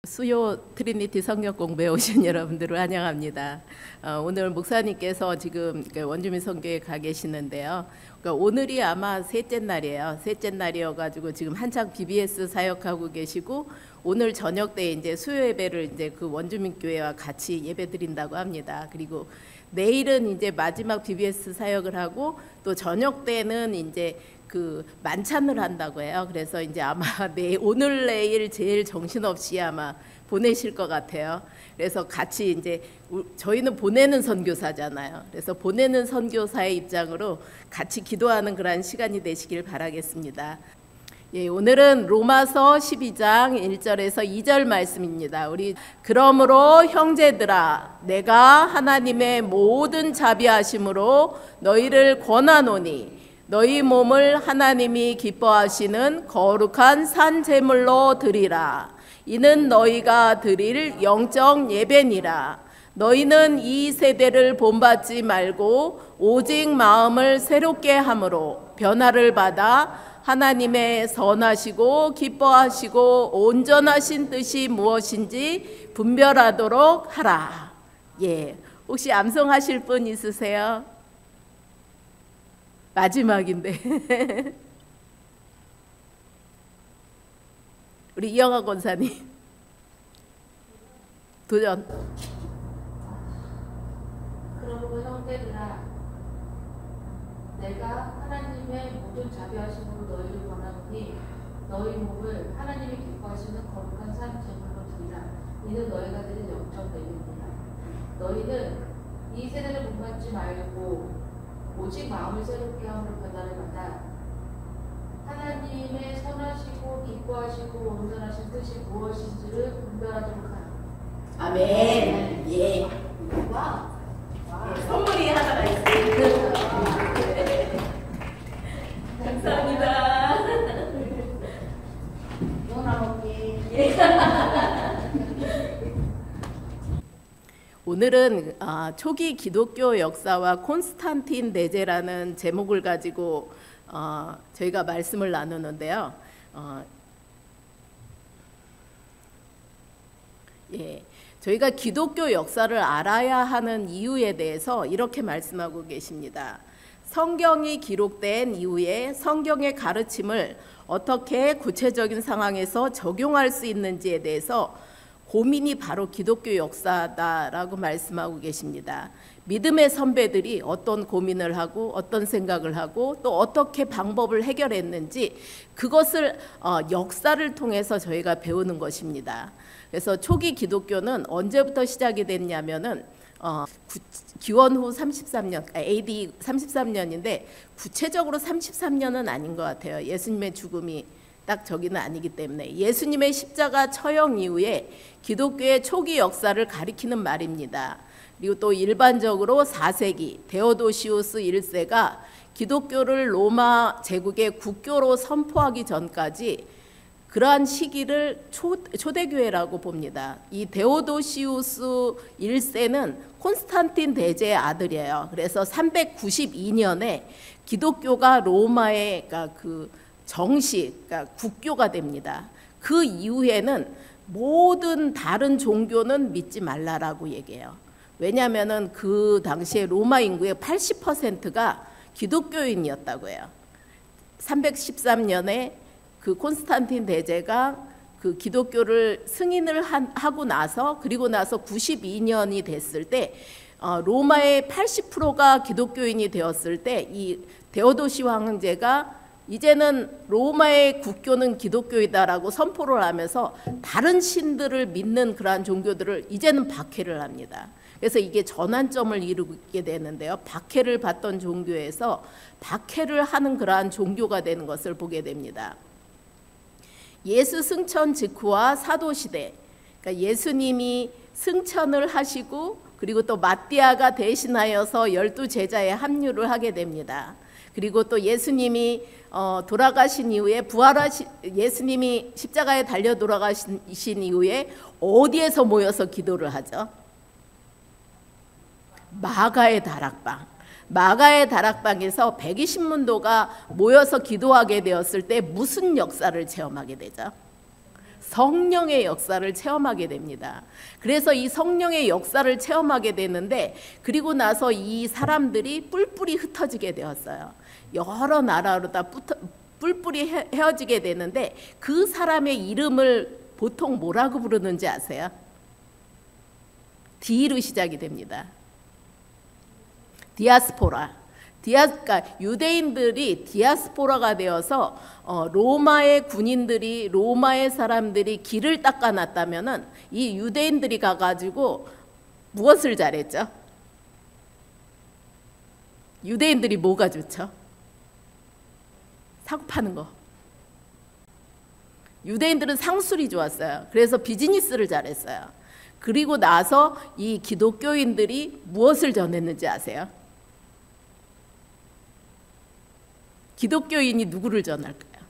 수요 트리니티 성경 공부에 오신 여러분들을 환영합니다. 오늘 목사님께서 지금 원주민 선교에 가 계시는데요. 그러니까 오늘이 아마 셋째 날이에요. 셋째 날이어가지고 지금 한창 BBS 사역하고 계시고 오늘 저녁 때 이제 수요 예배를 이제 그 원주민 교회와 같이 예배 드린다고 합니다. 그리고 내일은 이제 마지막 BBS 사역을 하고 또 저녁 때는 이제 그 만찬을 한다고 해요. 그래서 이제 아마 오늘 내일 제일 정신없이 아마 보내실 것 같아요. 그래서 같이 이제 저희는 보내는 선교사잖아요. 그래서 보내는 선교사의 입장으로 같이 기도하는 그런 시간이 되시길 바라겠습니다. 예, 오늘은 로마서 12장 1절에서 2절 말씀입니다. 우리 그러므로 형제들아 내가 하나님의 모든 자비하심으로 너희를 권하노니 너희 몸을 하나님이 기뻐하시는 거룩한 산 제물로 드리라. 이는 너희가 드릴 영적 예배니라. 너희는 이 세대를 본받지 말고 오직 마음을 새롭게 함으로 변화를 받아 하나님의 선하시고 기뻐하시고 온전하신 뜻이 무엇인지 분별하도록 하라. 예, 혹시 암송하실 분 있으세요? 마지막인데 우리 이영하 권사님 도전. 그러므로 형제들아 내가 하나님의 모든 자비하심으로 너희를 권하노니 너희 몸을 하나님이 기뻐하시는 거룩한 산 제물로 드리라. 이는 너희가 드릴 영적 예배니라. 너희는 이 세대를 본받지 말고 오직 마음을 새롭게 함으로 변화를 받아 하나님의 선하시고 기뻐하시고 온전하신 뜻이 무엇인지를 분별하도록 하라. 아멘. 예. 와. 선물이 하나가 있어요. 감사합니다. 오늘은 초기 기독교 역사와 콘스탄틴 대제라는 제목을 가지고 저희가 말씀을 나누는데요. 예, 저희가 기독교 역사를 알아야 하는 이유에 대해서 이렇게 말씀하고 계십니다. 성경이 기록된 이후에 성경의 가르침을 어떻게 구체적인 상황에서 적용할 수 있는지에 대해서 고민이 바로 기독교 역사다라고 말씀하고 계십니다. 믿음의 선배들이 어떤 고민을 하고 어떤 생각을 하고 또 어떻게 방법을 해결했는지 그것을 역사를 통해서 저희가 배우는 것입니다. 그래서 초기 기독교는 언제부터 시작이 됐냐면은 기원 후 33년, AD 33년인데 구체적으로 33년은 아닌 것 같아요. 예수님의 죽음이 딱 저기는 아니기 때문에 예수님의 십자가 처형 이후에 기독교의 초기 역사를 가리키는 말입니다. 그리고 또 일반적으로 4세기 데오도시우스 1세가 기독교를 로마 제국의 국교로 선포하기 전까지 그러한 시기를 초대교회라고 봅니다. 이 데오도시우스 1세는 콘스탄틴 대제의 아들이에요. 그래서 392년에 기독교가 로마의 정식, 그러니까 국교가 됩니다. 그 이후에는 모든 다른 종교는 믿지 말라라고 얘기해요. 왜냐하면 그 당시에 로마 인구의 80%가 기독교인이었다고 해요. 313년에 그 콘스탄틴 대제가 그 기독교를 승인을 하고 나서 그리고 나서 92년이 됐을 때 로마의 80%가 기독교인이 되었을 때 이 데오도시 황제가 이제는 로마의 국교는 기독교이다라고 선포를 하면서 다른 신들을 믿는 그러한 종교들을 이제는 박해를 합니다. 그래서 이게 전환점을 이루게 되는데요. 박해를 받던 종교에서 박해를 하는 그러한 종교가 되는 것을 보게 됩니다. 예수 승천 직후와 사도시대, 그러니까 예수님이 승천을 하시고 그리고 또 마띠아가 대신하여서 12제자에 합류를 하게 됩니다. 그리고 또 예수님이 돌아가신 이후에 예수님이 십자가에 달려 돌아가신 이후에 어디에서 모여서 기도를 하죠? 마가의 다락방. 마가의 다락방에서 120문도가 모여서 기도하게 되었을 때 무슨 역사를 체험하게 되죠? 성령의 역사를 체험하게 됩니다. 그래서 이 성령의 역사를 체험하게 되는데, 그리고 나서 이 사람들이 뿔뿔이 흩어지게 되었어요. 여러 나라로 다 뿔뿔이 헤어지게 되는데, 그 사람의 이름을 보통 뭐라고 부르는지 아세요? D로 시작이 됩니다. 디아스포라. 그러니까 유대인들이 디아스포라가 되어서 로마의 군인들이, 로마의 사람들이 길을 닦아놨다면은 이 유대인들이 가가지고 무엇을 잘했죠? 유대인들이 뭐가 좋죠? 사고 파는 거. 유대인들은 상술이 좋았어요. 그래서 비즈니스를 잘했어요. 그리고 나서 이 기독교인들이 무엇을 전했는지 아세요? 기독교인이 누구를 전할까요?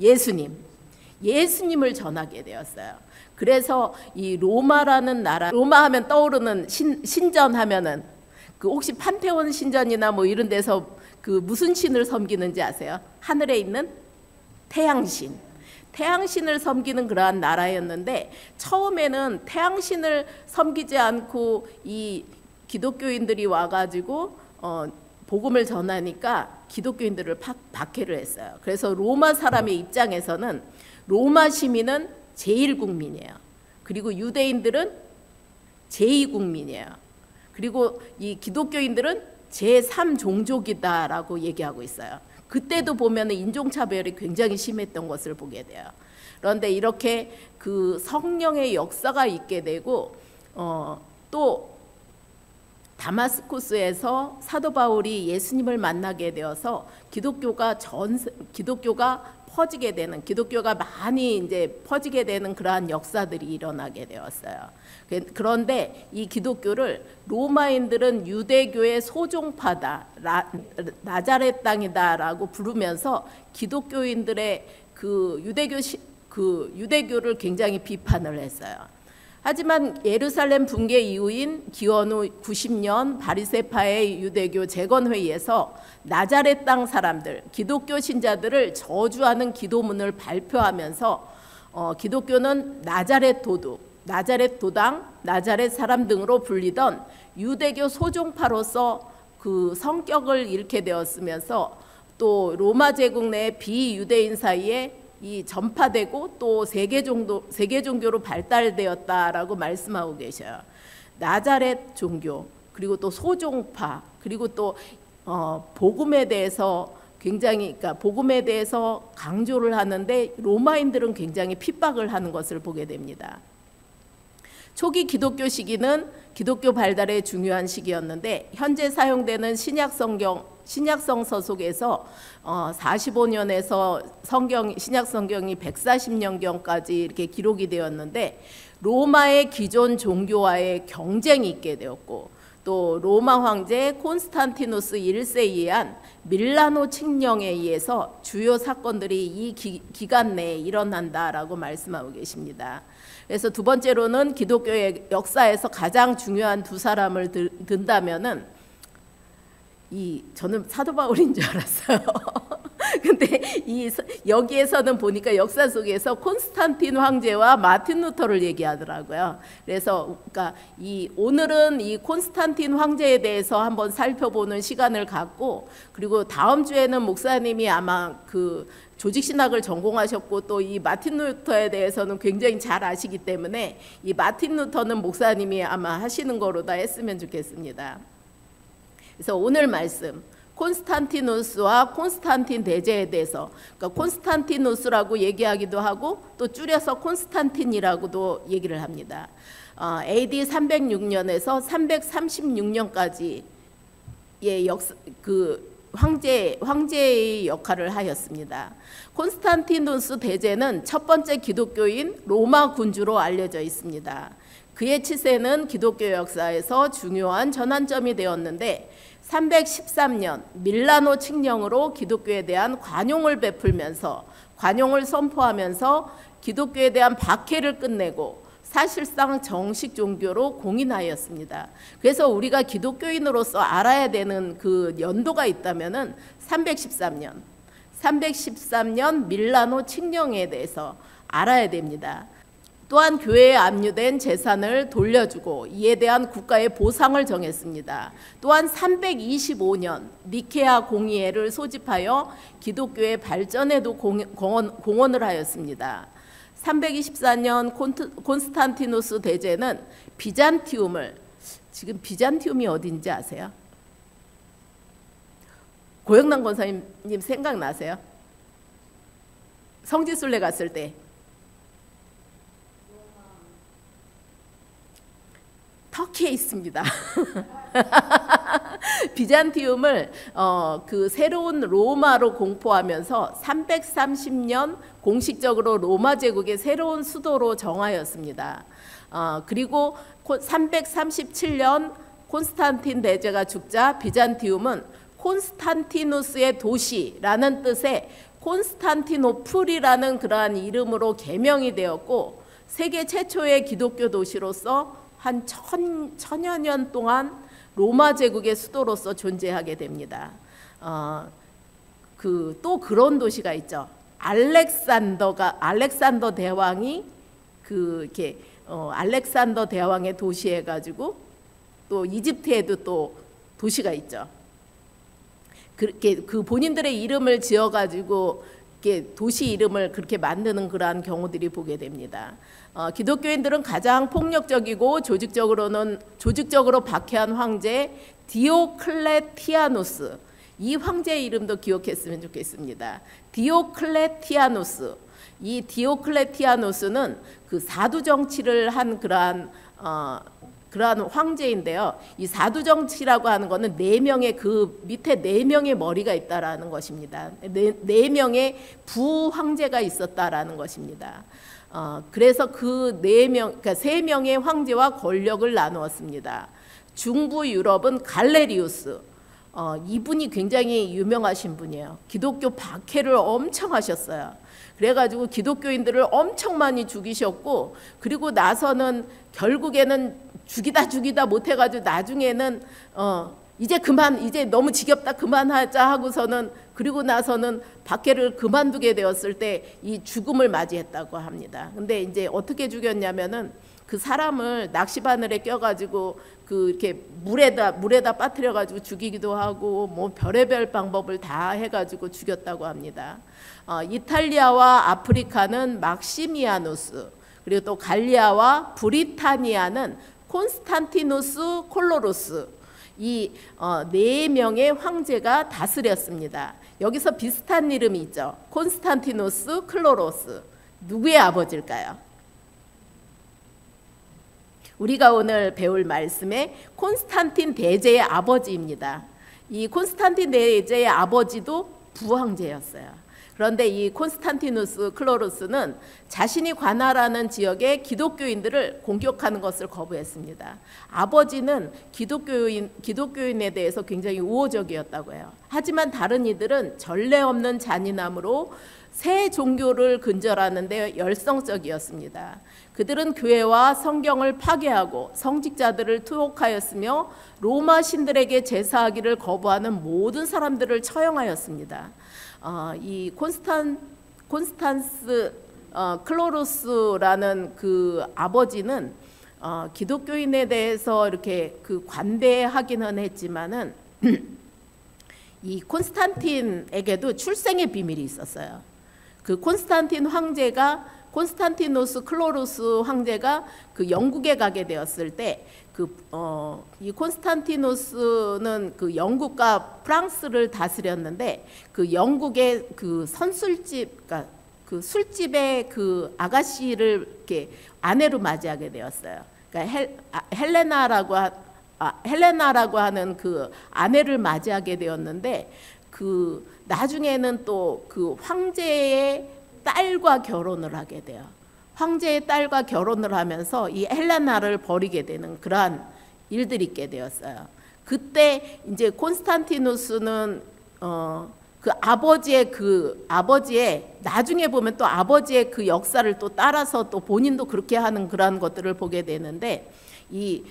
예수님을 전하게 되었어요. 그래서 이 로마라는 나라, 로마 하면 떠오르는 신전 하면은 그 혹시 판테온 신전이나 뭐 이런 데서 그 무슨 신을 섬기는지 아세요? 하늘에 있는 태양신. 태양신을 섬기는 그러한 나라였는데, 처음에는 태양신을 섬기지 않고 이 기독교인들이 와가지고 복음을 전하니까 기독교인들을 박해를 했어요. 그래서 로마 사람의 입장에서는 로마 시민은 제1국민이에요. 그리고 유대인들은 제2국민이에요. 그리고 이 기독교인들은 제3종족이다라고 얘기하고 있어요. 그때도 보면 인종차별이 굉장히 심했던 것을 보게 돼요. 그런데 이렇게 그 성령의 역사가 있게 되고, 또 다마스쿠스에서 사도 바울이 예수님을 만나게 되어서 기독교가 퍼지게 되는, 기독교가 많이 이제 퍼지게 되는 그러한 역사들이 일어나게 되었어요. 그런데 이 기독교를 로마인들은 유대교의 소종파다, 나자렛 땅이다라고 부르면서 기독교인들의 그 유대교를 굉장히 비판을 했어요. 하지만 예루살렘 붕괴 이후인 기원후 90년 바리새파의 유대교 재건회의에서 나자렛 땅 사람들, 기독교 신자들을 저주하는 기도문을 발표하면서 기독교는 나자렛 도둑, 나자렛 도당, 나자렛 사람 등으로 불리던 유대교 소종파로서 그 성격을 잃게 되었으면서, 또 로마 제국 내 비유대인 사이에 이 전파되고 또 세계 종교로 발달되었다라고 말씀하고 계셔요. 나자렛 종교, 그리고 또 소종파, 그리고 또 복음에 대해서 그러니까 복음에 대해서 강조를 하는데 로마인들은 굉장히 핍박을 하는 것을 보게 됩니다. 초기 기독교 시기는 기독교 발달의 중요한 시기였는데, 현재 사용되는 신약성 서속에서 45년에서 신약 성경이 140년경까지 이렇게 기록이 되었는데, 로마의 기존 종교와의 경쟁이 있게 되었고, 또 로마 황제 콘스탄티누스 1세에 의한 밀라노 칙령에 의해서 주요 사건들이 이 기간 내에 일어난다라고 말씀하고 계십니다. 그래서 두 번째로는 기독교의 역사에서 가장 중요한 두 사람을 든다면은 저는 사도 바울인 줄 알았어요. 근데 여기에서는 보니까 역사 속에서 콘스탄틴 황제와 마틴 루터를 얘기하더라고요. 그래서 그러니까 오늘은 이 콘스탄틴 황제에 대해서 한번 살펴보는 시간을 갖고, 그리고 다음 주에는 목사님이 아마 그 조직신학을 전공하셨고 또 이 마틴 루터에 대해서는 굉장히 잘 아시기 때문에 이 마틴 루터는 목사님이 아마 하시는 거로 다 했으면 좋겠습니다. 그래서 오늘 말씀, 콘스탄티누스와 콘스탄틴 대제에 대해서, 그러니까 콘스탄티누스라고 얘기하기도 하고 또 줄여서 콘스탄틴이라고도 얘기를 합니다. AD 306년에서 336년까지의 황제의 역할을 하였습니다. 콘스탄티누스 대제는 첫 번째 기독교인 로마 군주로 알려져 있습니다. 그의 치세는 기독교 역사에서 중요한 전환점이 되었는데, 313년 밀라노 칙령으로 기독교에 대한 관용을 베풀면서, 관용을 선포하면서 기독교에 대한 박해를 끝내고 사실상 정식 종교로 공인하였습니다. 그래서 우리가 기독교인으로서 알아야 되는 그 연도가 있다면은 313년 밀라노 칙령에 대해서 알아야 됩니다. 또한 교회에 압류된 재산을 돌려주고 이에 대한 국가의 보상을 정했습니다. 또한 325년 니케아 공의회를 소집하여 기독교의 발전에도 공헌을 하였습니다. 324년 콘스탄티누스 대제는 비잔티움을, 지금 비잔티움이 어딘지 아세요? 고영남 권사님 생각나세요? 성지순례 갔을 때 터키에 있습니다. 비잔티움을 그 새로운 로마로 공포하면서 330년 공식적으로 로마 제국의 새로운 수도로 정하였습니다. 그리고 337년 콘스탄틴 대제가 죽자 비잔티움은 콘스탄티누스의 도시라는 뜻의 콘스탄티노플이라는 그러한 이름으로 개명이 되었고 세계 최초의 기독교 도시로서 한 천여 년 동안 로마 제국의 수도로서 존재하게 됩니다. 또 그런 도시가 있죠. 알렉산더 대왕이 알렉산더 대왕의 도시 해가지고 또 이집트에도 또 도시가 있죠. 그렇게 그 본인들의 이름을 지어가지고 도시 이름을 그렇게 만드는 그러한 경우들이 보게 됩니다. 기독교인들은 가장 폭력적이고 조직적으로 박해한 황제 디오클레티아누스, 이 황제의 이름도 기억했으면 좋겠습니다. 디오클레티아누스, 이 디오클레티아누스는 그 사두 정치를 한 그러한 황제인데요. 이 사두 정치라고 하는 것은 네 명의 그 밑에 네 명의 머리가 있다라는 것입니다. 네 명의 부황제가 있었다라는 것입니다. 그래서 그 그러니까 세 명의 황제와 권력을 나누었습니다. 중부 유럽은 갈레리우스, 이분이 굉장히 유명하신 분이에요. 기독교 박해를 엄청 하셨어요. 그래가지고 기독교인들을 엄청 많이 죽이셨고, 그리고 나서는 결국에는 죽이다 못해가지고 나중에는 이제 너무 지겹다 그만하자 하고서는, 그리고 나서는 박해를 그만두게 되었을 때 이 죽음을 맞이했다고 합니다. 근데 이제 어떻게 죽였냐면은 그 사람을 낚시바늘에 껴가지고 이렇게 물에다 빠뜨려가지고 죽이기도 하고 뭐 별의별 방법을 다 해가지고 죽였다고 합니다. 이탈리아와 아프리카는 막시미아누스, 그리고 또 갈리아와 브리타니아는 콘스탄티누스 콜로루스, 이 네 명의 황제가 다스렸습니다. 여기서 비슷한 이름이 있죠. 콘스탄티누스 클로로스, 누구의 아버지일까요? 우리가 오늘 배울 말씀의 콘스탄틴 대제의 아버지입니다. 이 콘스탄틴 대제의 아버지도 부황제였어요. 그런데 이 콘스탄티누스 클로루스는 자신이 관할하는 지역의 기독교인들을 공격하는 것을 거부했습니다. 아버지는 기독교인에 대해서 굉장히 우호적이었다고 해요. 하지만 다른 이들은 전례 없는 잔인함으로 새 종교를 근절하는 데 열성적이었습니다. 그들은 교회와 성경을 파괴하고 성직자들을 투옥하였으며 로마 신들에게 제사하기를 거부하는 모든 사람들을 처형하였습니다. 이 콘스탄스 클로루스라는 그 아버지는 기독교인에 대해서 이렇게 관대하기는 했지만은 이 콘스탄틴에게도 출생의 비밀이 있었어요. 그 콘스탄티누스 클로루스 황제가 그 영국에 가게 되었을 때 이 콘스탄티누스는 그 영국과 프랑스를 다스렸는데 그 영국의 그 선술집, 그러니까 그 술집의 그 아가씨를 이렇게 아내로 맞이하게 되었어요. 그러니까 헬레나라고 하는 그 아내를 맞이하게 되었는데 그 나중에는 또 그 황제의 딸과 결혼을 하게 돼요. 황제의 딸과 결혼을 하면서 이 헬레나를 버리게 되는 그러한 일들이 있게 되었어요. 그때 이제 콘스탄티누스는 아버지의 나중에 보면 또 아버지의 그 역사를 또 따라서 또 본인도 그렇게 하는 그러한 것들을 보게 되는데 이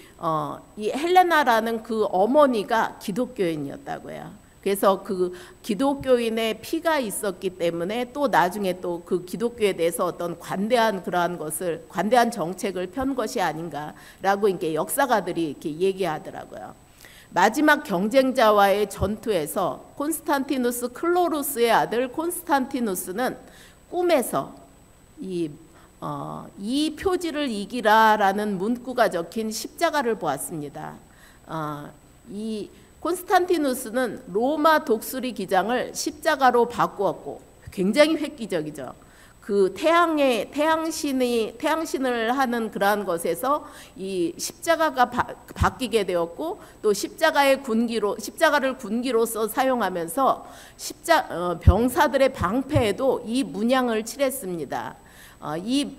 헬레나라는 그 어머니가 기독교인이었다고 해요. 그래서 그 기독교인의 피가 있었기 때문에 또 나중에 또 그 기독교에 대해서 어떤 관대한 그러한 것을, 관대한 정책을 편 것이 아닌가라고 이렇게 역사가들이 이렇게 얘기하더라고요. 마지막 경쟁자와의 전투에서 콘스탄티누스 클로루스의 아들 콘스탄티누스는 꿈에서 이 표지를 이기라라는 문구가 적힌 십자가를 보았습니다. 이 콘스탄티누스는 로마 독수리 기장을 십자가로 바꾸었고, 굉장히 획기적이죠. 그 태양신을 하는 그러한 것에서 이 십자가가 바뀌게 되었고, 또 십자가를 군기로서 사용하면서 병사들의 방패에도 이 문양을 칠했습니다. 이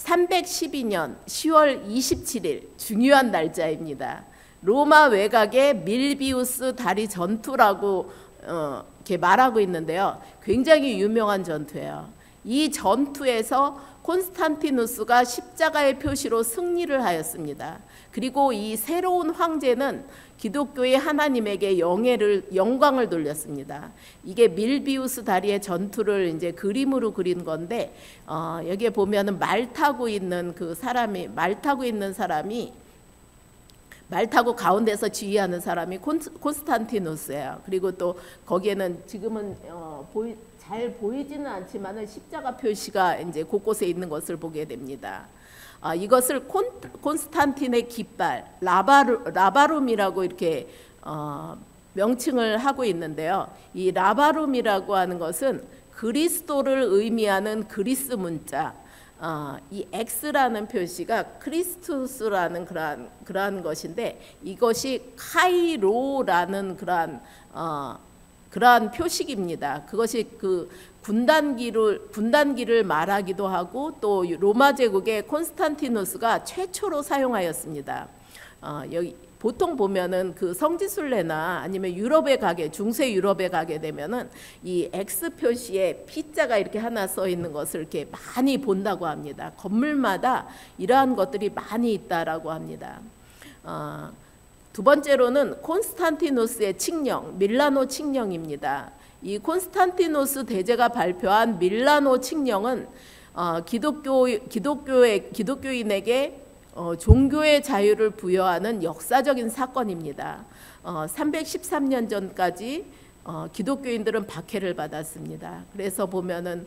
312년 10월 27일 중요한 날짜입니다. 로마 외곽의 밀비우스 다리 전투라고 이렇게 말하고 있는데요. 굉장히 유명한 전투예요. 이 전투에서 콘스탄티누스가 십자가의 표시로 승리를 하였습니다. 그리고 이 새로운 황제는 기독교의 하나님에게 영광을 돌렸습니다. 이게 밀비우스 다리의 전투를 이제 그림으로 그린 건데, 여기에 보면은 말 타고 있는 사람이 말 타고 가운데서 지휘하는 사람이 콘스탄티누스예요. 그리고 또 거기에는 지금은 잘 보이지는 않지만은 십자가 표시가 이제 곳곳에 있는 것을 보게 됩니다. 이것을 콘스탄틴의 깃발, 라바룸이라고 이렇게 명칭을 하고 있는데요. 이 라바룸이라고 하는 것은 그리스도를 의미하는 그리스 문자, 이 X라는 표시가 크리스투스라는 그러한 것인데, 이것이 카이로라는 그러한 표식입니다. 그것이 그 분단기를 말하기도 하고, 또 로마 제국의 콘스탄티누스가 최초로 사용하였습니다. 여기 보통 보면은 그 성지순례나 아니면 중세 유럽에 가게 되면은 이 X 표시에 P자가 이렇게 하나 써 있는 것을 이렇게 많이 본다고 합니다. 건물마다 이러한 것들이 많이 있다라고 합니다. 두 번째로는 콘스탄티누스의 칙령, 밀라노 칙령입니다. 이 콘스탄티누스 대제가 발표한 밀라노 칙령은 기독교인에게 종교의 자유를 부여하는 역사적인 사건입니다. 313년 전까지 기독교인들은 박해를 받았습니다. 그래서 보면은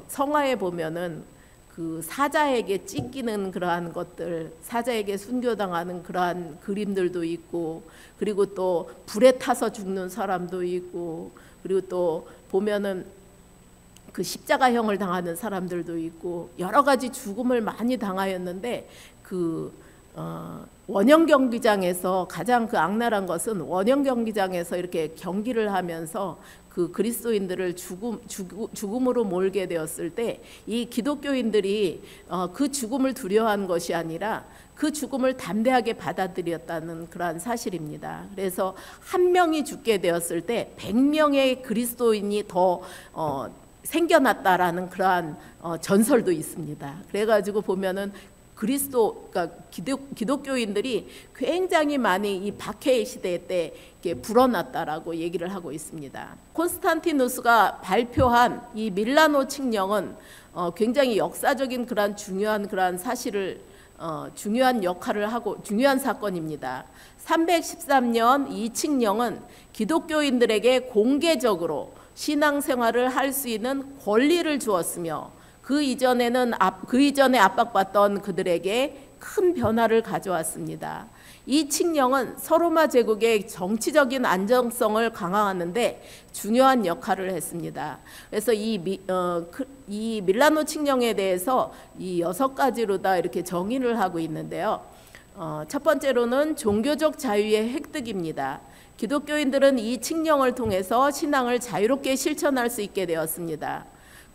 성화에 보면은 그 사자에게 찢기는 그러한 것들, 사자에게 순교당하는 그러한 그림들도 있고, 그리고 또 불에 타서 죽는 사람도 있고, 그리고 또 보면은 그 십자가형을 당하는 사람들도 있고, 여러 가지 죽음을 많이 당하였는데, 원형 경기장에서 가장 그 악랄한 것은 원형 경기장에서 이렇게 경기를 하면서 그 그리스도인들을 죽음으로 몰게 되었을 때, 이 기독교인들이 그 죽음을 두려워한 것이 아니라 그 죽음을 담대하게 받아들였다는 그러한 사실입니다. 그래서 한 명이 죽게 되었을 때 100명의 그리스도인이 더 생겨났다라는 그러한 전설도 있습니다. 그래가지고 보면은 그러니까 기독교인들이 굉장히 많이 이 박해의 시대 때 불어났다라고 얘기를 하고 있습니다. 콘스탄티누스가 발표한 이 밀라노 칙령은 굉장히 역사적인 중요한 사실을 중요한 역할을 하고 중요한 사건입니다. 313년 이 칙령은 기독교인들에게 공개적으로 신앙생활을 할 수 있는 권리를 주었으며, 그 이전에 압박받던 그들에게 큰 변화를 가져왔습니다. 이 칙령은 서로마 제국의 정치적인 안정성을 강화하는데 중요한 역할을 했습니다. 그래서 이 밀라노 칙령에 대해서 이 6가지로 다 이렇게 정의를 하고 있는데요. 첫 번째로는 종교적 자유의 획득입니다. 기독교인들은 이 칙령을 통해서 신앙을 자유롭게 실천할 수 있게 되었습니다.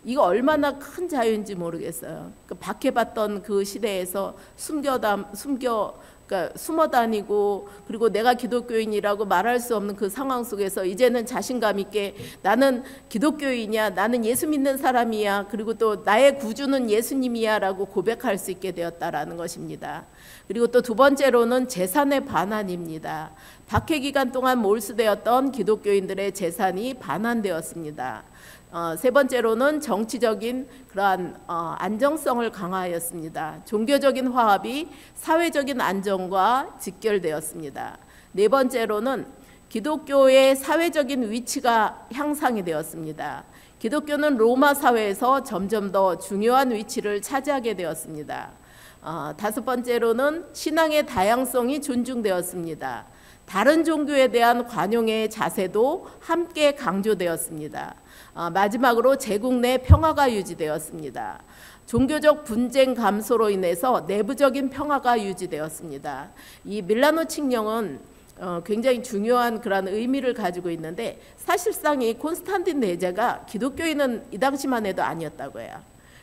이거 얼마나 큰 자유인지 모르겠어요. 그 박해받던 그 시대에서 그러니까 숨어 다니고, 그리고 내가 기독교인이라고 말할 수 없는 그 상황 속에서 이제는 자신감 있게 나는 기독교인이야, 나는 예수 믿는 사람이야, 그리고 또 나의 구주는 예수님이야 라고 고백할 수 있게 되었다라는 것입니다. 그리고 또 두 번째로는 재산의 반환입니다. 박해 기간 동안 몰수되었던 기독교인들의 재산이 반환되었습니다. 세 번째로는 정치적인 그러한 안정성을 강화하였습니다. 종교적인 화합이 사회적인 안정과 직결되었습니다. 네 번째로는 기독교의 사회적인 위치가 향상이 되었습니다. 기독교는 로마 사회에서 점점 더 중요한 위치를 차지하게 되었습니다. 다섯 번째로는 신앙의 다양성이 존중되었습니다. 다른 종교에 대한 관용의 자세도 함께 강조되었습니다. 마지막으로 제국 내 평화가 유지되었습니다. 종교적 분쟁 감소로 인해서 내부적인 평화가 유지되었습니다. 이 밀라노 칙령은 굉장히 중요한 그런 의미를 가지고 있는데, 사실상 이 콘스탄틴 대제가 기독교인은 이 당시만 해도 아니었다고 해요.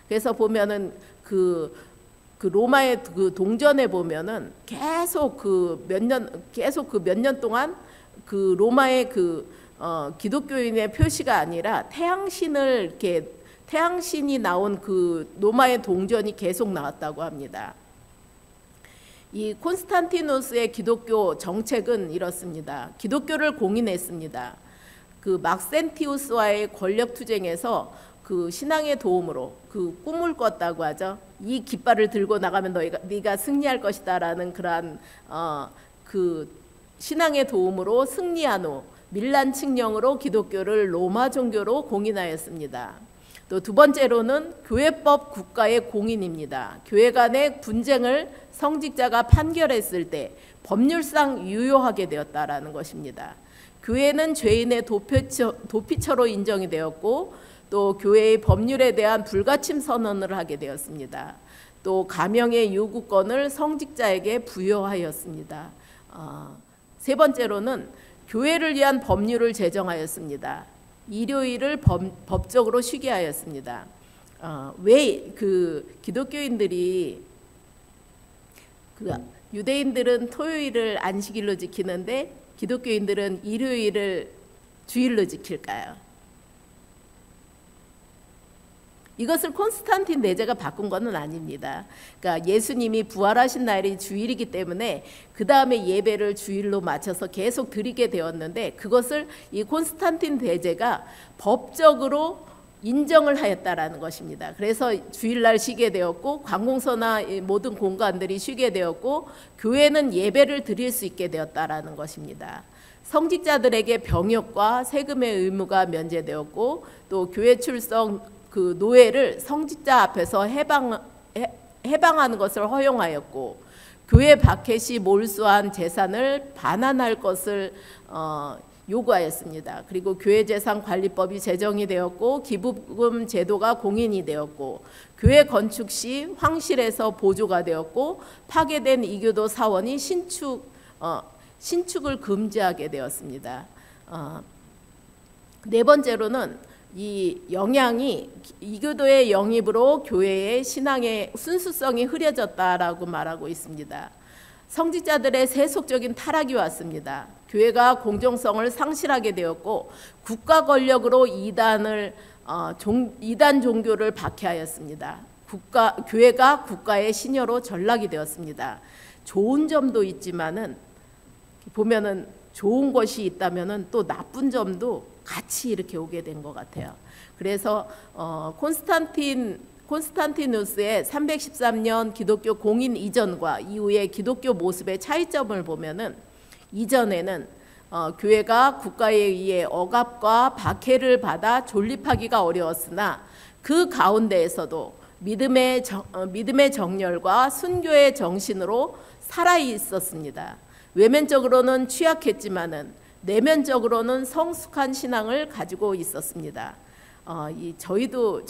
그래서 보면은 그 로마의 그 동전에 보면은 계속 그 몇 년 동안 그 로마의 기독교인의 표시가 아니라 태양신이 나온 그 로마의 동전이 계속 나왔다고 합니다. 이 콘스탄티누스의 기독교 정책은 이렇습니다. 기독교를 공인했습니다. 그 막센티우스와의 권력 투쟁에서 그 신앙의 도움으로 그 꿈을 꿨다고 하죠. 이 깃발을 들고 나가면 네가 승리할 것이다라는 그러한 그 신앙의 도움으로 승리한 후 밀란 칙령으로 기독교를 로마 종교로 공인하였습니다. 또 두 번째로는 교회법 국가의 공인입니다. 교회 간의 분쟁을 성직자가 판결했을 때 법률상 유효하게 되었다라는 것입니다. 교회는 죄인의 도피처로 인정이 되었고, 또 교회의 법률에 대한 불가침 선언을 하게 되었습니다. 또 가명의 요구권을 성직자에게 부여하였습니다. 세 번째로는 교회를 위한 법률을 제정하였습니다. 일요일을 법적으로 쉬게 하였습니다. 왜 그 기독교인들이 유대인들은 토요일을 안식일로 지키는데 기독교인들은 일요일을 주일로 지킬까요? 이것을 콘스탄틴 대제가 바꾼 것은 아닙니다. 그러니까 예수님이 부활하신 날이 주일이기 때문에 그 다음에 예배를 주일로 맞춰서 계속 드리게 되었는데, 그것을 이 콘스탄틴 대제가 법적으로 인정을 하였다라는 것입니다. 그래서 주일날 쉬게 되었고, 관공서나 모든 공간들이 쉬게 되었고, 교회는 예배를 드릴 수 있게 되었다라는 것입니다. 성직자들에게 병역과 세금의 의무가 면제되었고, 또 교회 출석 그 노예를 성직자 앞에서 해방하는 것을 허용하였고, 교회 박해 시 몰수한 재산을 반환할 것을 요구하였습니다. 그리고 교회재산관리법이 제정이 되었고, 기부금 제도가 공인이 되었고, 교회 건축 시 황실에서 보조가 되었고, 파괴된 이교도 사원이 신축을 금지하게 되었습니다. 네 번째로는 이 영향이 이교도의 영입으로 교회의 신앙의 순수성이 흐려졌다라고 말하고 있습니다. 성직자들의 세속적인 타락이 왔습니다. 교회가 공정성을 상실하게 되었고, 국가 권력으로 이단 종교를 박해하였습니다. 교회가 국가의 신여로 전락이 되었습니다. 좋은 점도 있지만은 보면은 좋은 것이 있다면은 또 나쁜 점도 같이 이렇게 오게 된 것 같아요. 그래서 콘스탄티누스의 313년 기독교 공인 이전과 이후의 기독교 모습의 차이점을 보면은, 이전에는 교회가 국가에 의해 억압과 박해를 받아 존립하기가 어려웠으나 그 가운데에서도 믿음의 정열과 순교의 정신으로 살아 있었습니다. 외면적으로는 취약했지만은 내면적으로는 성숙한 신앙을 가지고 있었습니다. 저희도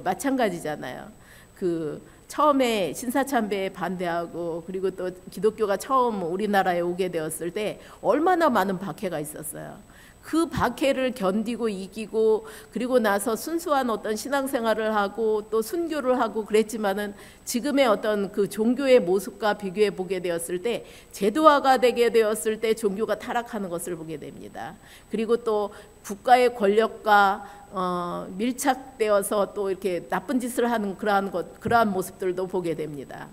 마찬가지잖아요. 그 처음에 신사참배에 반대하고, 그리고 또 기독교가 처음 우리나라에 오게 되었을 때 얼마나 많은 박해가 있었어요. 그 박해를 견디고 이기고 그리고 나서 순수한 어떤 신앙생활을 하고 또 순교를 하고 그랬지만은 지금의 어떤 그 종교의 모습과 비교해 보게 되었을 때 제도화가 되게 되었을 때 종교가 타락하는 것을 보게 됩니다. 그리고 또 국가의 권력과 밀착되어서 또 이렇게 나쁜 짓을 하는 그러한 모습들도 보게 됩니다.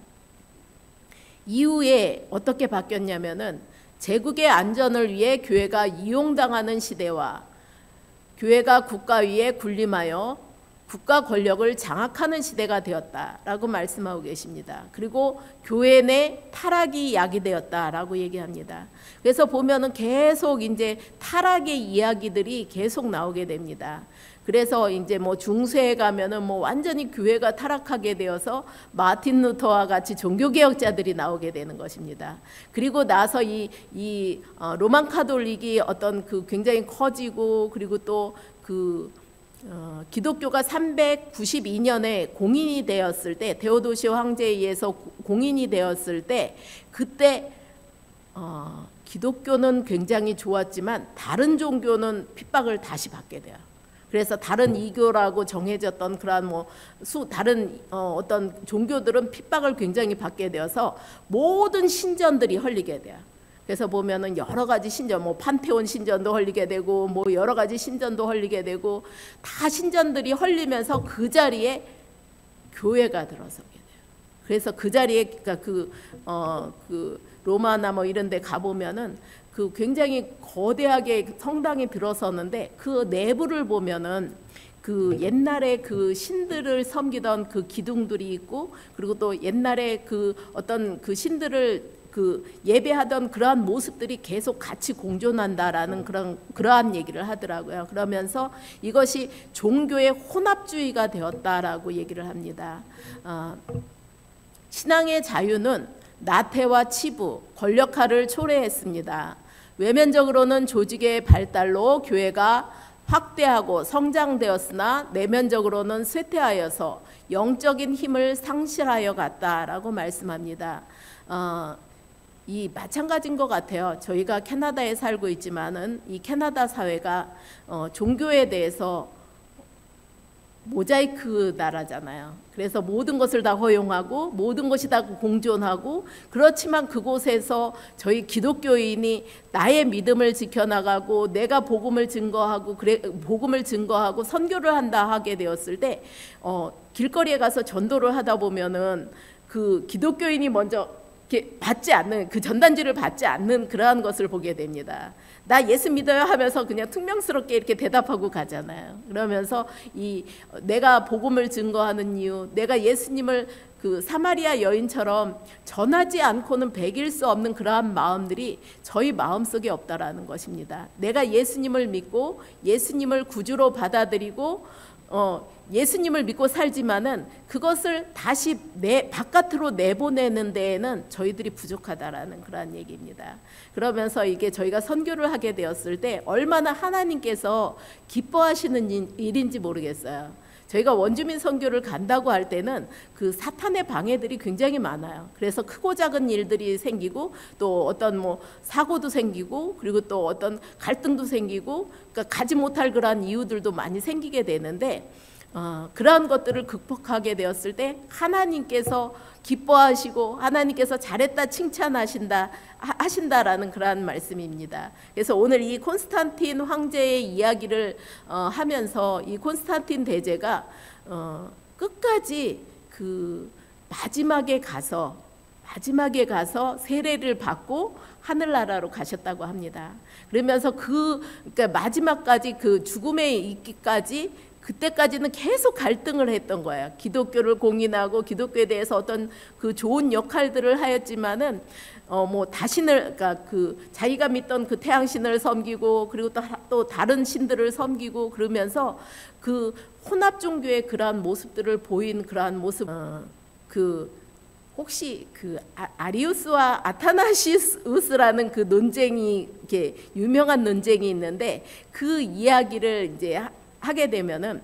이후에 어떻게 바뀌었냐면은 제국의 안전을 위해 교회가 이용당하는 시대와 교회가 국가 위에 군림하여 국가 권력을 장악하는 시대가 되었다라고 말씀하고 계십니다. 그리고 교회 내 타락이 야기되었다라고 얘기합니다. 그래서 보면은 계속 이제 타락의 이야기들이 계속 나오게 됩니다. 그래서 이제 뭐 중세에 가면은 뭐 완전히 교회가 타락하게 되어서 마틴 루터와 같이 종교개혁자들이 나오게 되는 것입니다. 그리고 나서 이 로만 카톨릭이 어떤 그 굉장히 커지고 그리고 또 기독교가 392년에 공인이 되었을 때 데오도시오 황제에 의해서 공인이 되었을 때 그때 기독교는 굉장히 좋았지만 다른 종교는 핍박을 다시 받게 돼요. 그래서 다른 이교라고 정해졌던 그러한 다른 어떤 종교들은 핍박을 굉장히 받게 되어서 모든 신전들이 헐리게 돼요. 그래서 보면은 여러 가지 신전, 판테온 신전도 헐리게 되고, 여러 가지 신전도 헐리게 되고, 다 신전들이 헐리면서 그 자리에 교회가 들어서게 돼요. 그래서 그 자리에, 그러니까 로마나 이런 데 가보면은 굉장히 거대하게 성당이 들어섰는데 그 내부를 보면은 옛날에 신들을 섬기던 그기둥들이 있고 그리고 또 옛날에 어떤 신들을 예배하던 그러한 모습들이 계속 같이 공존한다라는 그러한 얘기를 하더라고요. 그러면서 이것이 종교의 혼합주의가 되었다라고 얘기를 합니다. 신앙의 자유는 나태와 치부, 권력화를 초래했습니다. 외면적으로는 조직의 발달로 교회가 확대하고 성장되었으나 내면적으로는 쇠퇴하여서 영적인 힘을 상실하여 갔다라고 말씀합니다. 이 마찬가지인 것 같아요. 저희가 캐나다에 살고 있지만은 이 캐나다 사회가 종교에 대해서 모자이크 나라잖아요. 그래서 모든 것을 다 허용하고 모든 것이 다 공존하고 그렇지만 그곳에서 저희 기독교인이 나의 믿음을 지켜나가고 내가 복음을 증거하고 선교를 한다 하게 되었을 때 길거리에 가서 전도를 하다 보면은 기독교인이 먼저 받지 않는 전단지를 받지 않는 그러한 것을 보게 됩니다. 나 예수 믿어요 하면서 그냥 퉁명스럽게 이렇게 대답하고 가잖아요. 그러면서 내가 복음을 증거하는 이유, 내가 예수님을 사마리아 여인처럼 전하지 않고는 배길 수 없는 그러한 마음들이 저희 마음속에 없다라는 것입니다. 내가 예수님을 믿고 예수님을 구주로 받아들이고 예수님을 믿고 살지만은 그것을 다시 바깥으로 내보내는 데에는 저희들이 부족하다라는 그러한 얘기입니다. 그러면서 이게 저희가 선교를 하게 되었을 때 얼마나 하나님께서 기뻐하시는 일인지 모르겠어요. 저희가 원주민 선교를 간다고 할 때는 사탄의 방해들이 굉장히 많아요. 그래서 크고 작은 일들이 생기고 또 어떤 사고도 생기고 그리고 또 어떤 갈등도 생기고 그러니까 가지 못할 그러한 이유들도 많이 생기게 되는데 그러한 것들을 극복하게 되었을 때 하나님께서 기뻐하시고 하나님께서 잘했다 하신다라는 그러한 말씀입니다. 그래서 오늘 이 콘스탄틴 황제의 이야기를 하면서 이 콘스탄틴 대제가 끝까지 마지막에 가서 세례를 받고 하늘나라로 가셨다고 합니다. 그러면서 그러니까 마지막까지 죽음에 있기까지 그때까지는 계속 갈등을 했던 거예요. 기독교를 공인하고 기독교에 대해서 어떤 좋은 역할들을 하였지만은 그러니까 자기가 믿던 태양신을 섬기고 그리고 또 다른 신들을 섬기고 그러면서 혼합 종교의 그러한 모습들을 보인 그러한 모습 혹시 아리우스와 아타나시우스라는 논쟁이 이렇게 유명한 논쟁이 있는데 그 이야기를 이제 하게 되면은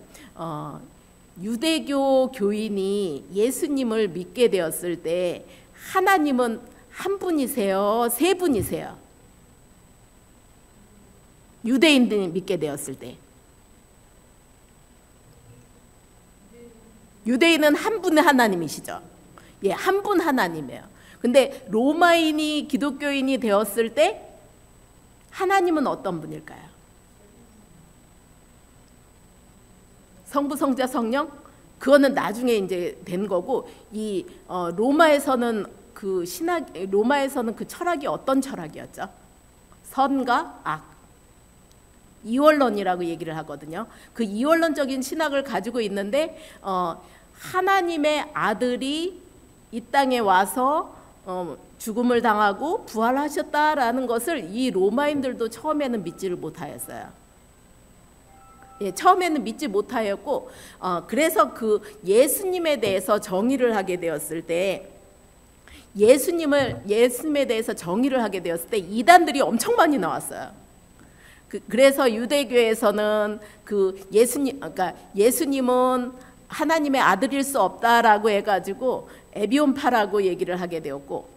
유대교 교인이 예수님을 믿게 되었을 때 하나님은 한 분이세요? 세 분이세요? 유대인들이 믿게 되었을 때. 유대인은 한 분의 하나님이시죠. 예, 한 분 하나님이에요. 근데 로마인이 기독교인이 되었을 때 하나님은 어떤 분일까요? 성부, 성자, 성령? 그거는 나중에 이제 된 거고, 이 로마에서는 그 로마에서는 그 철학이 어떤 철학이었죠? 선과 악, 이원론이라고 얘기를 하거든요. 그 이원론적인 신학을 가지고 있는데 하나님의 아들이 이 땅에 와서 죽음을 당하고 부활하셨다라는 것을 이 로마인들도 처음에는 믿지를 못하였어요. 예, 처음에는 믿지 못하였고, 그래서 그 예수님에 대해서 정의를 하게 되었을 때, 예수님에 대해서 정의를 하게 되었을 때 이단들이 엄청 많이 나왔어요. 그래서 유대교에서는 그러니까 예수님은 하나님의 아들일 수 없다라고 해가지고 에비온파라고 얘기를 하게 되었고,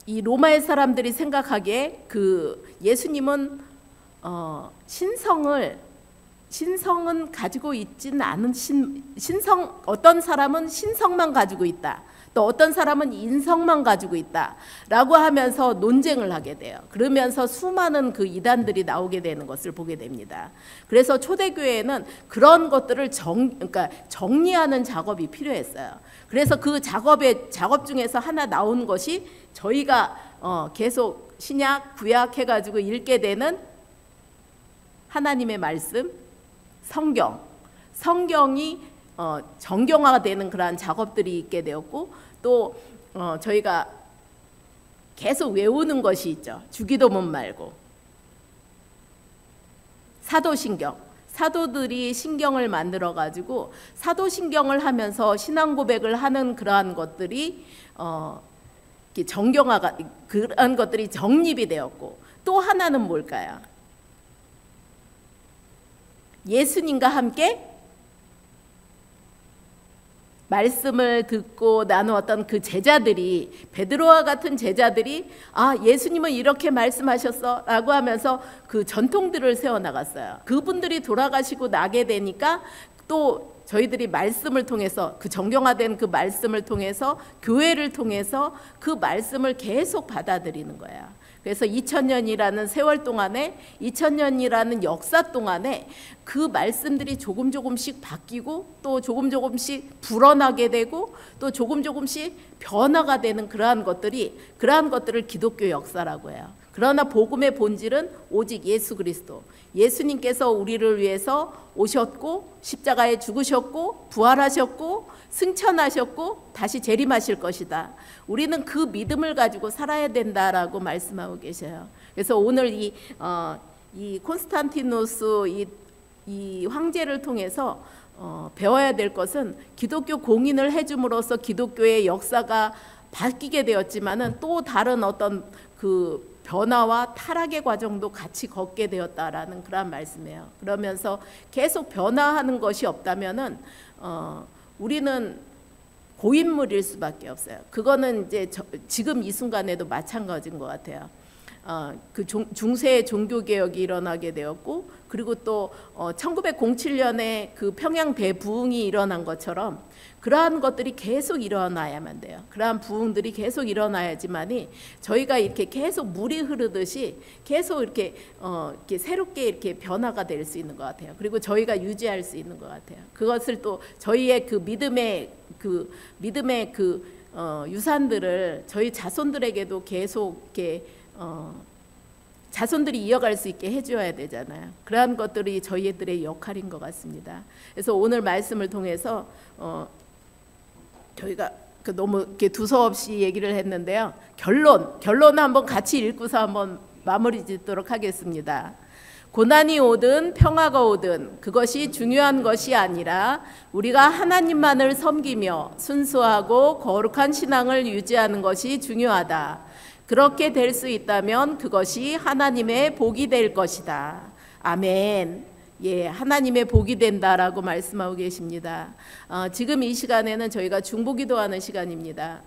이 로마의 사람들이 생각하기에 그 예수님은 신성은 가지고 있지는 않은 어떤 사람은 신성만 가지고 있다. 또 어떤 사람은 인성만 가지고 있다라고 하면서 논쟁을 하게 돼요. 그러면서 수많은 그 이단들이 나오게 되는 것을 보게 됩니다. 그래서 초대교회에는 그런 것들을 그러니까 정리하는 작업이 필요했어요. 그래서 그 작업 중에서 하나 나온 것이 저희가 계속 신약, 구약 해가지고 읽게 되는 하나님의 말씀, 성경이 정경화가 되는 그러한 작업들이 있게 되었고, 또 저희가 계속 외우는 것이 있죠. 주기도문 말고 사도신경. 사도들이 신경을 만들어 가지고 사도신경을 하면서 신앙 고백을 하는 그러한 것들이 정경화가, 그러한 것들이 정립이 되었고, 또 하나는 뭘까요? 예수님과 함께 말씀을 듣고 나누었던 그 제자들이, 베드로와 같은 제자들이 예수님은 이렇게 말씀하셨어 라고 하면서 그 전통들을 세워나갔어요. 그분들이 돌아가시고 나게 되니까 또 저희들이 말씀을 통해서, 그 정경화된 그 말씀을 통해서, 교회를 통해서 그 말씀을 계속 받아들이는 거예요. 그래서 2000년이라는 세월 동안에, 2000년이라는 역사 동안에 그 말씀들이 조금씩 바뀌고, 또 조금씩 불어나게 되고, 또 조금씩 변화가 되는 그러한 것들을 기독교 역사라고 해요. 그러나 복음의 본질은 오직 예수 그리스도, 예수님께서 우리를 위해서 오셨고 십자가에 죽으셨고 부활하셨고 승천하셨고 다시 재림하실 것이다. 우리는 그 믿음을 가지고 살아야 된다라고 말씀하고 계셔요. 그래서 오늘 이 콘스탄티누스 이 황제를 통해서 배워야 될 것은, 기독교 공인을 해줌으로써 기독교의 역사가 바뀌게 되었지만은 또 다른 어떤 그 변화와 타락의 과정도 같이 걷게 되었다라는 그런 말씀이에요. 그러면서 계속 변화하는 것이 없다면은 우리는 고인물일 수밖에 없어요. 그거는 이제 지금 이 순간에도 마찬가지인 것 같아요. 그 중세 종교 개혁이 일어나게 되었고, 그리고 또 1907년에 그 평양 대부흥이 일어난 것처럼 그러한 것들이 계속 일어나야만 돼요. 그러한 부흥들이 계속 일어나야지만이 저희가 이렇게 계속 물이 흐르듯이 계속 이렇게 새롭게 이렇게 변화가 될 수 있는 것 같아요. 그리고 저희가 유지할 수 있는 것 같아요. 그것을 또 저희의 그 믿음의 유산들을 저희 자손들에게도 계속 이렇게 자손들이 이어갈 수 있게 해줘야 되잖아요. 그러한 것들이 저희들의 역할인 것 같습니다. 그래서 오늘 말씀을 통해서 저희가 너무 이렇게 두서없이 얘기를 했는데요. 결론을 한번 같이 읽고서 한번 마무리 짓도록 하겠습니다. 고난이 오든 평화가 오든 그것이 중요한 것이 아니라 우리가 하나님만을 섬기며 순수하고 거룩한 신앙을 유지하는 것이 중요하다. 그렇게 될 수 있다면 그것이 하나님의 복이 될 것이다. 아멘. 예, 하나님의 복이 된다라고 말씀하고 계십니다. 지금 이 시간에는 저희가 중보기도하는 시간입니다.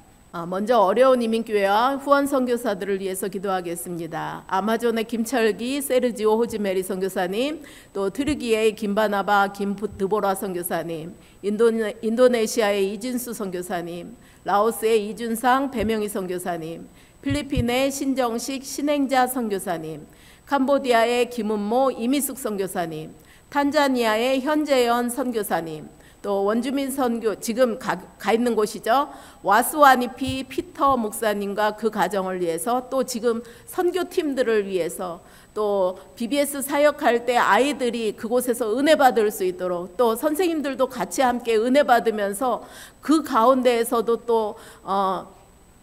먼저 어려운 이민교회와 후원 선교사들을 위해서 기도하겠습니다. 아마존의 김철기, 세르지오 호지메리 선교사님, 또 트르기의 김바나바, 김드보라 선교사님, 인도네시아의 이진수 선교사님, 라오스의 이준상, 배명희 선교사님, 필리핀의 신정식, 신행자 선교사님, 캄보디아의 김은모, 이미숙 선교사님, 탄자니아의 현재연 선교사님, 또 원주민 선교 지금 가 있는 곳이죠. 와스와니피 피터 목사님과 그 가정을 위해서, 또 지금 선교팀들을 위해서, 또 BBS 사역할 때 아이들이 그곳에서 은혜 받을 수 있도록, 또 선생님들도 같이 함께 은혜 받으면서 그 가운데에서도 또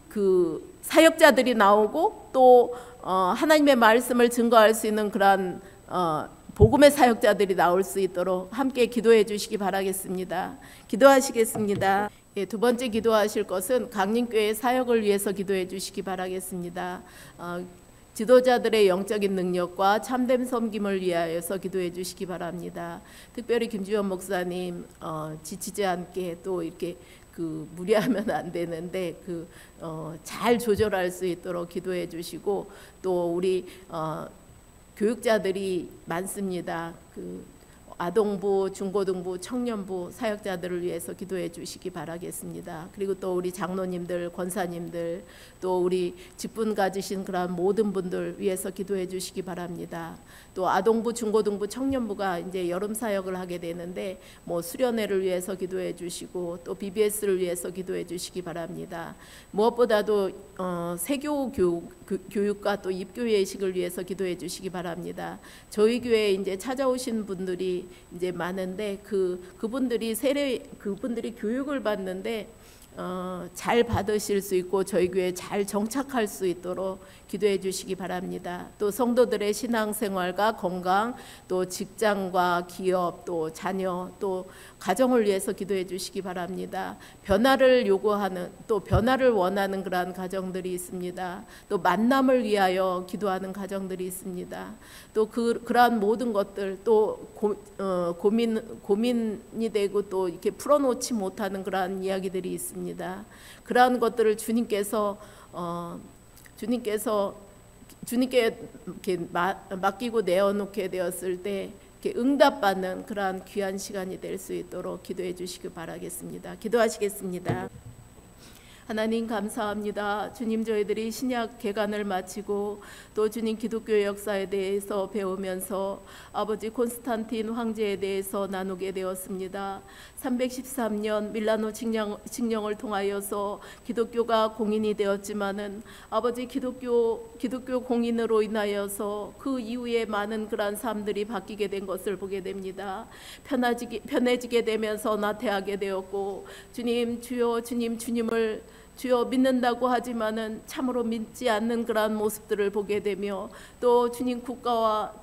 그 사역자들이 나오고 또 하나님의 말씀을 증거할 수 있는 그러한 복음의 사역자들이 나올 수 있도록 함께 기도해 주시기 바라겠습니다. 기도하시겠습니다. 두 번째 기도하실 것은 강림교회 사역을 위해서 기도해 주시기 바라겠습니다. 지도자들의 영적인 능력과 참된 섬김을 위하여서 기도해 주시기 바랍니다. 특별히 김주현 목사님 지치지 않게 또 이렇게 무리하면 안 되는데 잘 조절할 수 있도록 기도해 주시고, 또 우리 교육자들이 많습니다. 아동부, 중고등부, 청년부 사역자들을 위해서 기도해 주시기 바라겠습니다. 그리고 또 우리 장로님들, 권사님들, 또 우리 직분 가지신 그런 모든 분들 위해서 기도해 주시기 바랍니다. 또 아동부, 중고등부, 청년부가 이제 여름 사역을 하게 되는데 수련회를 위해서 기도해 주시고, 또 BBS를 위해서 기도해 주시기 바랍니다. 무엇보다도 세교 교육과 또 입교 예식을 위해서 기도해 주시기 바랍니다. 저희 교회에 이제 찾아오신 분들이 이제 많은데 그분들이 교육을 받는데 잘 받으실 수 있고 저희 교회에 잘 정착할 수 있도록 기도해 주시기 바랍니다. 또 성도들의 신앙생활과 건강, 또 직장과 기업, 또 자녀, 또 가정을 위해서 기도해 주시기 바랍니다. 변화를 요구하는, 또 변화를 원하는 그러한 가정들이 있습니다. 또 만남을 위하여 기도하는 가정들이 있습니다. 또 그러한 모든 것들, 또 고민이 되고 또 이렇게 풀어놓지 못하는 그러한 이야기들이 있습니다. 그러한 것들을 주님께 이렇게 맡기고 내어놓게 되었을 때 이렇게 응답받는 그러한 귀한 시간이 될 수 있도록 기도해 주시기 바라겠습니다. 기도하시겠습니다. 하나님 감사합니다. 주님, 저희들이 신약 개관을 마치고 또 주님 기독교 역사에 대해서 배우면서 아버지 콘스탄틴 황제에 대해서 나누게 되었습니다. 313년 밀라노 칙령을 통하여서 기독교가 공인이 되었지만은 아버지 기독교 공인으로 인하여서 그 이후에 많은 그러한 삶들이 바뀌게 된 것을 보게 됩니다. 편해지게 되면서 나태하게 되었고, 주님 주여, 주여 믿는다고 하지만은 참으로 믿지 않는 그러한 모습들을 보게 되며, 또 주님 국가와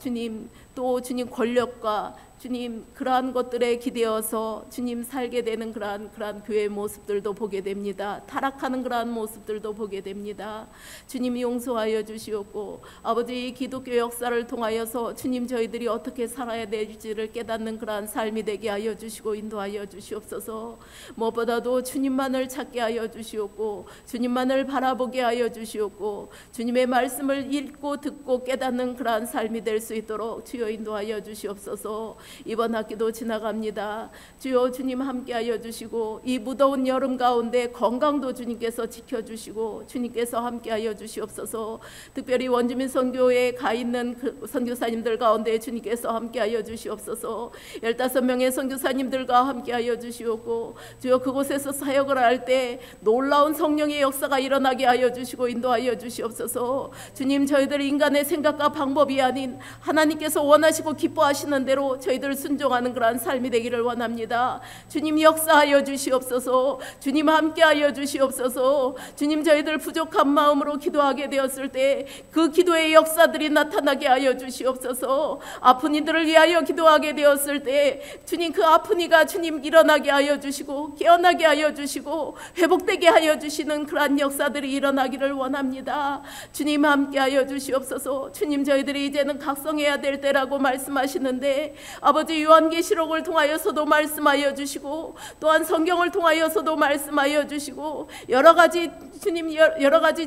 또 주님 권력과 주님 그러한 것들에 기대어서 주님 살게 되는 그러한 교회의 모습들도 보게 됩니다. 타락하는 그러한 모습들도 보게 됩니다. 주님 용서하여 주시옵고, 아버지 기독교 역사를 통하여서 주님 저희들이 어떻게 살아야 될지를 깨닫는 그러한 삶이 되게 하여 주시고 인도하여 주시옵소서. 무엇보다도 주님만을 찾게 하여 주시옵고, 주님만을 바라보게 하여 주시옵고, 주님의 말씀을 읽고 듣고 깨닫는 그러한 삶이 될 수 있도록 주여 인도하여 주시옵소서. 이번 학기도 지나갑니다. 주여 주님 함께하여 주시고, 이 무더운 여름 가운데 건강도 주님께서 지켜주시고 주님께서 함께하여 주시옵소서. 특별히 원주민 선교에 가 있는 그 선교사님들 가운데 주님께서 함께하여 주시옵소서. 15명의 선교사님들과 함께하여 주시옵고, 주여 그곳에서 사역을 할 때 놀라운 성령의 역사가 일어나게 하여 주시고 인도하여 주시옵소서. 주님, 저희들 인간의 생각과 방법이 아닌 하나님께서 원하시고 기뻐하시는 대로 저희들 순종하는 그러한 삶이 되기를 원합니다. 주님 역사하여 주시옵소서. 주님 함께하여 주시옵소서. 주님, 저희들 부족한 마음으로 기도하게 되었을 때 그 기도의 역사들이 나타나게 하여 주시옵소서. 아픈 이들을 위하여 기도하게 되었을 때 주님 그 아픈 이가 주님 일어나게 하여 주시고 깨어나게 하여 주시고 회복되게 하여 주시는 그러한 역사들이 일어나기를 원합니다. 주님 함께하여 주시옵소서. 주님, 저희들이 이제는 각성해야 될 때라고 말씀하시는데 아버지 요한계시록을 통하여서도 말씀하여 주시고 또한 성경을 통하여서도 말씀하여 주시고 여러 가지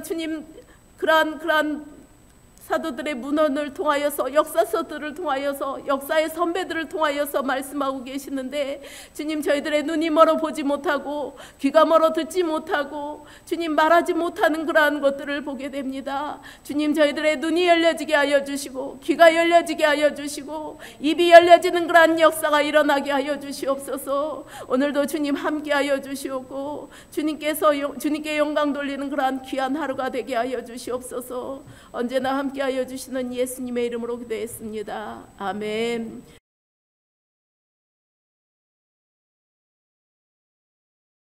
주님 그러한 사도들의 문헌을 통하여서 역사서들을 통하여서 역사의 선배들을 통하여서 말씀하고 계시는데 주님 저희들의 눈이 멀어 보지 못하고 귀가 멀어 듣지 못하고 주님 말하지 못하는 그러한 것들을 보게 됩니다. 주님 저희들의 눈이 열려지게 하여 주시고 귀가 열려지게 하여 주시고 입이 열려지는 그러한 역사가 일어나게 하여 주시옵소서. 오늘도 주님 함께 하여 주시옵고 주님께 영광 돌리는 그러한 귀한 하루가 되게 하여 주시옵소서. 언제나 함께 하여 주시는 예수님의 이름으로 기도했습니다. 아멘.